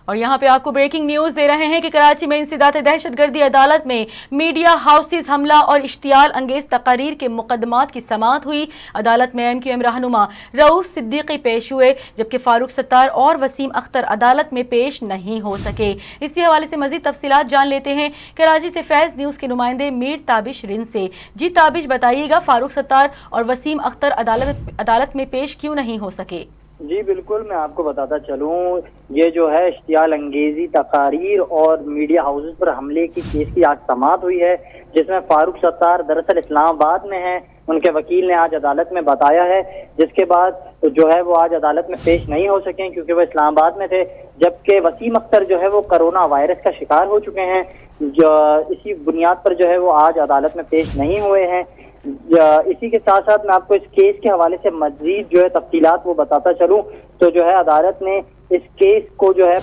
اور یہاں پہ آپ کو بریکنگ نیوز دے رہے ہیں کہ کراچی میں انسداد دہشت گردی عدالت میں میڈیا ہاؤسز حملہ اور اشتعال انگیز تقاریر کے مقدمات کی سماعت ہوئی۔ عدالت میں MQM رہنما رؤوف صدیقی پیش ہوئے، جبکہ فاروق ستار اور وسیم اختر عدالت میں پیش نہیں ہو سکے۔ اسی حوالے سے مزید تفصیلات جان لیتے ہیں کراچی سے فیض نیوز کے نمائندے میر تابش رند سے۔ جی تابش، بتائیے گا فاروق ستار اور وسیم اختر عدالت میں پیش کیوں نہیں ہو سکے؟ جی بالکل، میں آپ کو بتاتا چلوں، یہ جو ہے اشتعال انگیزی تقاریر اور میڈیا ہاؤسز پر حملے کی کیس کی آج سماعت ہوئی ہے، جس میں فاروق ستار دراصل اسلام آباد میں ہیں۔ ان کے وکیل نے آج عدالت میں بتایا ہے، جس کے بعد جو ہے وہ آج عدالت میں پیش نہیں ہو سکیں کیونکہ وہ اسلام آباد میں تھے، جبکہ وسیم اختر جو ہے وہ کرونا وائرس کا شکار ہو چکے ہیں، جو اسی بنیاد پر جو ہے وہ آج عدالت میں پیش نہیں ہوئے ہیں۔ اسی کے ساتھ ساتھ میں آپ کو اس کیس کے حوالے سے مزید جو ہے تفصیلات وہ بتاتا چلوں تو جو ہے عدالت نے اس کیس کو جو ہے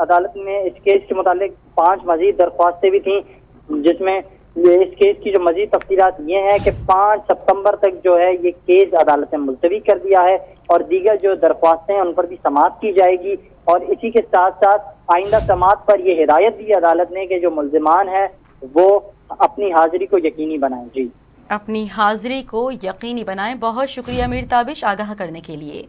عدالت میں اس کیس کے متعلق 5 مزید درخواستیں بھی تھیں، جس میں اس کیس کی جو مزید تفصیلات یہ ہیں کہ 5 ستمبر تک جو ہے یہ کیس عدالت نے ملتوی کر دیا ہے اور دیگر جو درخواستیں ہیں ان پر بھی سماعت کی جائے گی، اور اسی کے ساتھ ساتھ آئندہ سماعت پر یہ ہدایت دی عدالت نے کہ جو ملزمان ہیں وہ اپنی حاضری کو یقینی بنائیں۔ جی، اپنی حاضری کو یقینی بنائیں۔ بہت شکریہ میر تابش آگاہ کرنے کے لیے۔